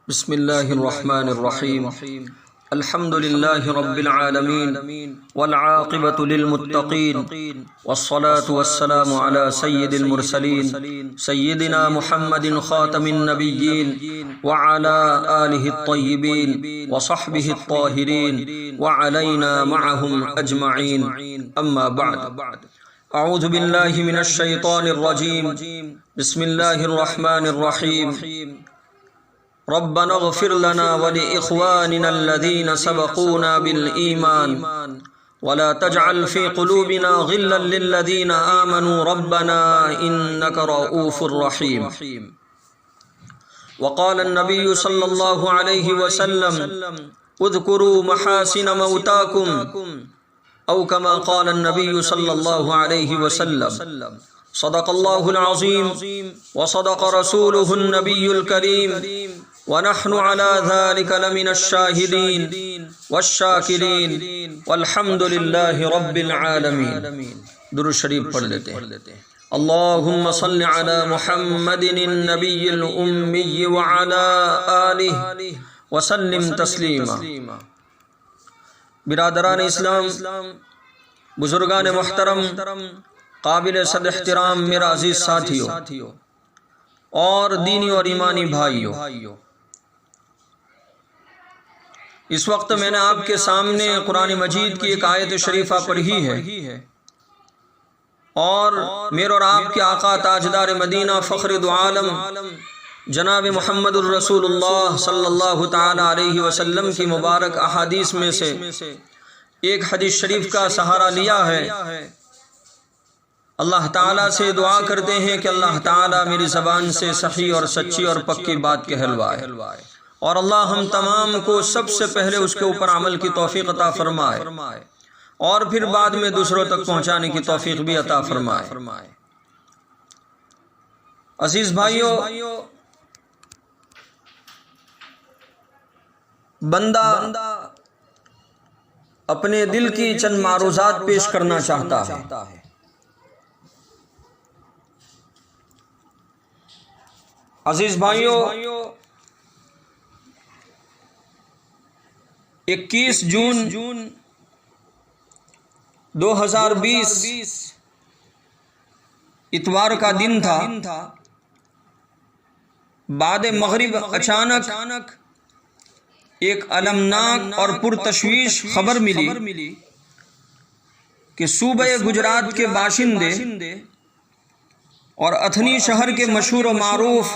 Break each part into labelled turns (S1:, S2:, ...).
S1: بسم اللہ الرحمن الرحیم الحمد للہ رب العالمین والعاقبۃ للمتقین والصلاة والسلام علی سید المرسلین سیدنا محمد خاتم النبیین وعلی آلہ الطیبین وصحبہ الطاہرین وعلینا معہم اجمعین اما بعد اعوذ باللہ من الشیطان الرجیم بسم اللہ الرحمن الرحیم ربنا اغفر لنا ولإخواننا الذين سبقونا بالإيمان ولا تجعل في قلوبنا غلا للذين آمنوا ربنا إنك رؤوف رحيم. وقال النبي صلى الله عليه وسلم اذكروا محاسن موتاكم أو كما قال النبي صلى الله عليه وسلم. صدق الله العظيم وصدق رسوله النبي الكريم ونحن على ذلك لمن الشاهدين والشاكرين والحمد لله رب العالمين. درود شریف پڑھ لیتے ہیں. اللهم صل على محمد النبي الأمي وعلى آله وسلم تسلیما. برادران اسلام، بزرگان محترم، قابل صد احترام میرا عزیز ساتھیوں اور دینی اور ایمانی بھائیوں، اس وقت میں نے آپ کے سامنے قرآن مجید کی ایک آیت شریفہ پڑھی ہے اور میرے اور آپ کے آقا تاجدار مدینہ فخر دو عالم جناب محمد الرسول اللہ صلی اللہ تعالی علیہ وسلم کی مبارک احادیث میں سے ایک حدیث شریف کا سہارا لیا ہے. اللہ تعالیٰ سے دعا کرتے ہیں کہ اللہ تعالیٰ میری زبان سے صحیح اور سچی اور پکی بات کہلوائے، اور اللہ ہم تمام کو سب سے پہلے اس کے اوپر عمل کی توفیق عطا فرمائے اور پھر بعد میں دوسروں تک پہنچانے کی توفیق بھی عطا فرمائے. عزیز بھائیو، بندہ اپنے دل کی چند معروضات پیش کرنا چاہتا ہے. عزیز بھائیو، 21 جون 2020 اتوار کا دن تھا. بعد مغرب اچانک ایک المناک اور پرتشویش خبر ملی کہ صوبہ گجرات کے باشندے اور اتھنی شہر کے مشہور و معروف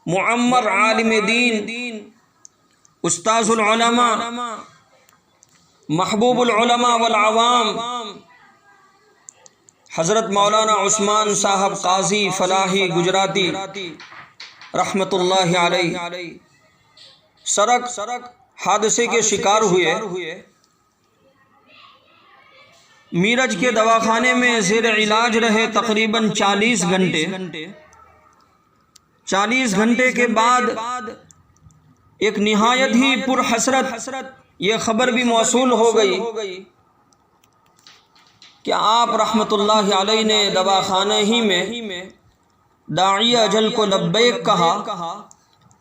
S1: معمر عالم دین، استاذ العلماء، محبوب العلماء والعوام، حضرت مولانا عثمان صاحب قاضی فلاحی گجراتی رحمت اللہ علیہ سڑک حادثے کے شکار ہوئے. میرج کے دواخانے میں زیر علاج رہے تقریباً 40 گھنٹے. 40 گھنٹے کے بعد ایک نہایت ہی پرحسرت یہ خبر بھی موصول ہو گئی کہ آپ رحمت اللہ علیہ نے دواخانہ ہی میں داعی اجل کو لبیک کہا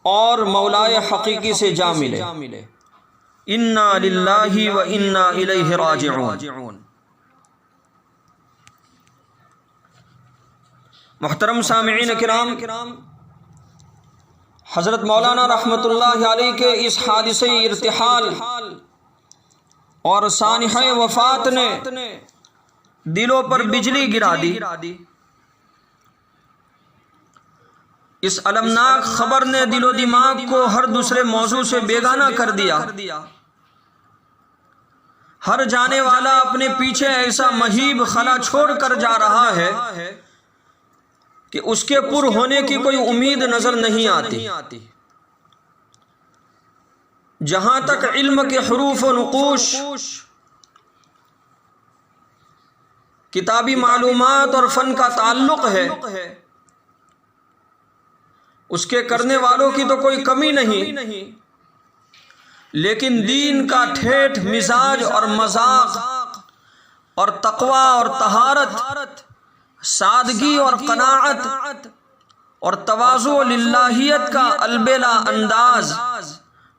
S1: اور مولائے حقیقی سے جا ملے. انا للہ و انا الیہ راجعون. محترم سامعین کرام، حضرت مولانا رحمت اللہ علیہ کے اس حادثے ارتحال اور سانحہ وفات نے دلوں پر بجلی گرا دی. اس المناک خبر نے دل و دماغ کو ہر دوسرے موضوع سے بیگانہ کر دیا. ہر جانے والا اپنے پیچھے ایسا مہیب خلا چھوڑ کر جا رہا ہے کہ اس کے پر ہونے کی کوئی امید نظر نہیں آتی. جہاں تک علم کے حروف و نقوش، کتابی معلومات اور فن کا تعلق ہے، اس کے کرنے والوں کی تو کوئی کمی نہیں، لیکن دین کا ٹھیٹھ مزاج اور مذاق اور تقوی اور طہارت، سادگی اور قناعت اور تواضع و للہیت کا البیلا انداز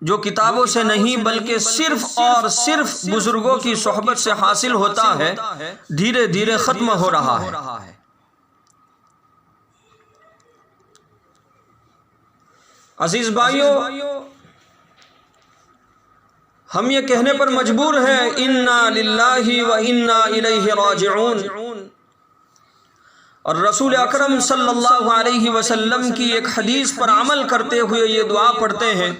S1: جو کتابوں سے نہیں بلکہ صرف اور صرف بزرگوں کی صحبت سے حاصل ہوتا ہے، دھیرے دھیرے ختم ہو رہا ہے۔ عزیز بھائیو، ہم یہ کہنے پر مجبور ہیں انا للہ و انا الیہ راجعون، اور رسول اکرم صلی اللہ علیہ وسلم کی ایک حدیث پر عمل کرتے ہوئے یہ دعا پڑھتے ہیں،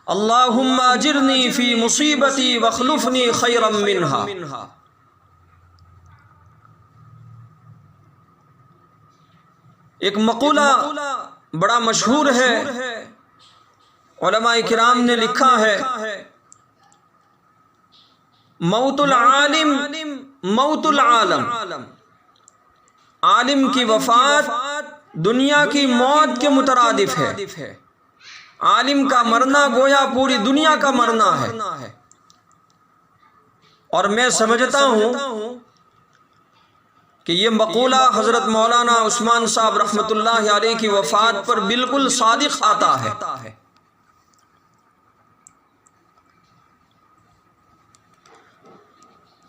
S1: اللہم اجرنی فی مصیبتی واخلفنی خیرا منہا۔ ایک مقولہ بڑا مشہور ہے، علماء کرام نے لکھا ہے، موت العالم موت العالم، عالم کی وفات دنیا کی موت کے مترادف ہے۔ عالم کا مرنا گویا پوری دنیا کا مرنا ہے، اور میں سمجھتا ہوں کہ یہ مقولہ حضرت مولانا عثمان صاحب رحمۃ اللہ علیہ کی وفات پر بالکل صادق آتا ہے۔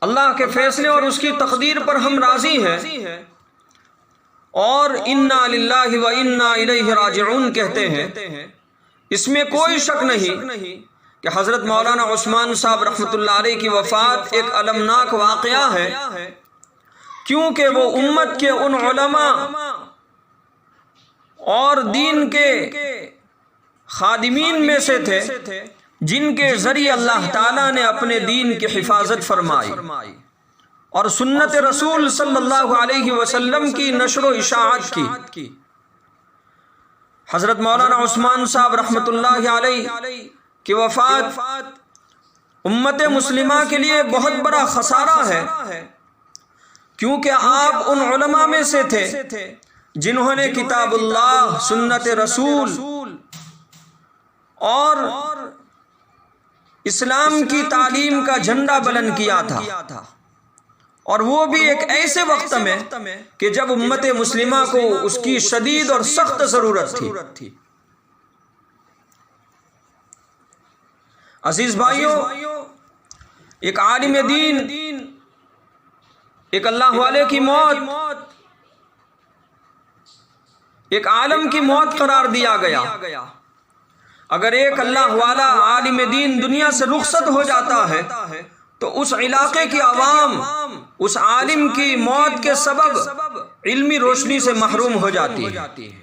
S1: اللہ کے فیصلے اور اس کی تقدیر پر ہم راضی ہیں، اور انا للہ و انا الیہ راجعون کہتے ہیں۔ اس میں کوئی شک نہیں کہ حضرت مولانا عثمان صاحب رحمۃ اللہ علیہ کی وفات ایک المناک واقعہ ہے، کیونکہ وہ امت کے ان علماء اور دین کے خادمین میں سے تھے جن کے ذریعے اللہ تعالیٰ نے اپنے دین کی حفاظت فرمائی اور سنت رسول صلی اللہ علیہ وسلم کی نشر و اشاعت کی۔ حضرت مولانا عثمان صاحب رحمۃ اللہ علیہ کی وفات امت مسلمہ کے لیے بہت بڑا خسارہ ہے، کیونکہ آپ ان علماء میں سے تھے جنہوں نے کتاب اللہ، سنت رسول اور اسلام کی تعلیم کا جھنڈا بلند کیا تھا، اور وہ بھی ایک ایسے وقت میں کہ جب امت مسلمہ کو اس کی شدید اور سخت ضرورت تھی۔ عزیز بھائیو، ایک عالم دین، ایک اللہ والے کی موت ایک عالم کی موت قرار دیا گیا۔ اگر ایک اللہ والا عالم دین دنیا سے رخصت ہو جاتا ہے تو اس علاقے کی عوام اس عالم کی موت کے سبب علمی روشنی سے محروم ہو جاتی ہے۔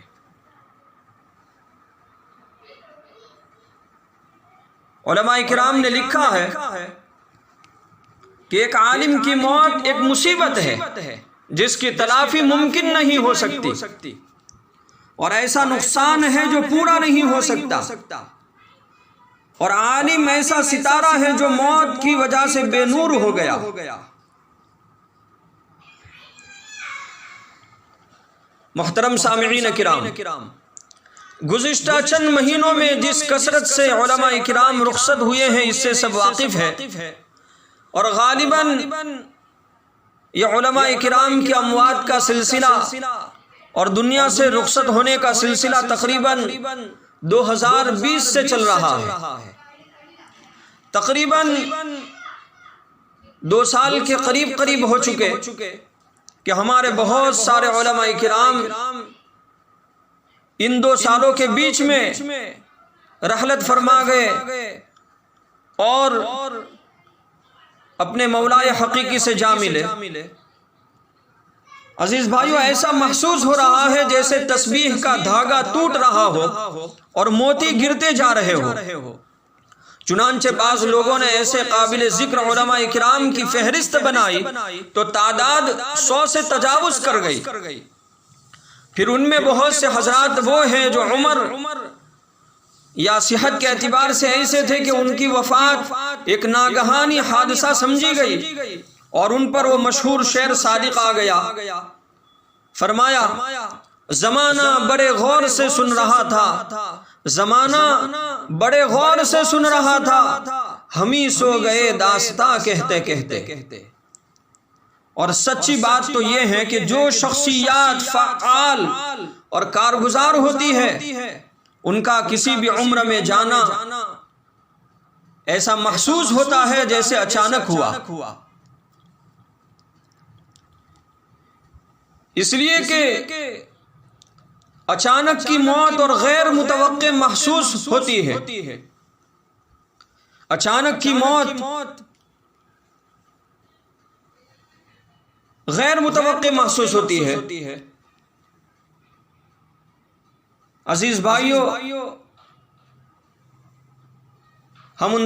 S1: علماء کرام نے لکھا ہے کہ ایک عالم کی موت ایک مصیبت ہے جس کی تلافی ممکن نہیں ہو سکتی، اور ایسا نقصان ہے جو پورا نہیں ہو سکتا، اور عالم ایسا ستارہ ہے جو موت کی وجہ سے بے نور ہو گیا۔ محترم سامعین کرام، گزشتہ چند مہینوں میں جس کثرت سے علماء کرام رخصت ہوئے ہیں اس سے سب واقف ہیں، اور غالباً یہ علماء کرام کی اموات کا سلسلہ اور دنیا سے رخصت ہونے کا سلسلہ تقریباً 2020 سے چل رہا ہے۔ تقریباً 2 سال کے قریب ہو چکے کہ ہمارے بہت سارے علماء کرام ان 2 سالوں کے بیچ میں رحلت فرما گئے اور اپنے مولائے حقیقی سے جا ملے۔ عزیز بھائیو، ایسا محسوس ہو رہا ہے جیسے تسبیح کا دھاگا ٹوٹ رہا ہو اور موتی گرتے جا رہے ہو۔ چنانچہ بعض لوگوں نے ایسے قابل ذکر علماء کرام کی فہرست بنائی تو تعداد 100 سے تجاوز کر گئی۔ پھر ان میں بہت سے حضرات وہ ہیں جو عمر یا صحت کے اعتبار سے ایسے تھے کہ ان کی وفات ایک ناگہانی حادثہ سمجھی گئی، اور ان پر وہ مشہور شعر صادق آ گیا۔ فرمایا، زمانہ بڑے غور سے سن رہا تھا، زمانہ بڑے غور سے سن رہا تھا، ہم ہی سو گئے داستاں کہتے کہتے۔ اور سچی بات تو یہ ہے کہ جو شخصیات فعال اور کارگزار ہوتی ہے ان کا کسی بھی عمر میں جانا ایسا محسوس ہوتا ہے جیسے اچانک ہوا. اس لیے کہ اچانک کی موت اور غیر متوقع محسوس ہوتی ہے. اچانک کی موت غیر متوقع محسوس ہوتی ہے. عزیز بھائیو، ہم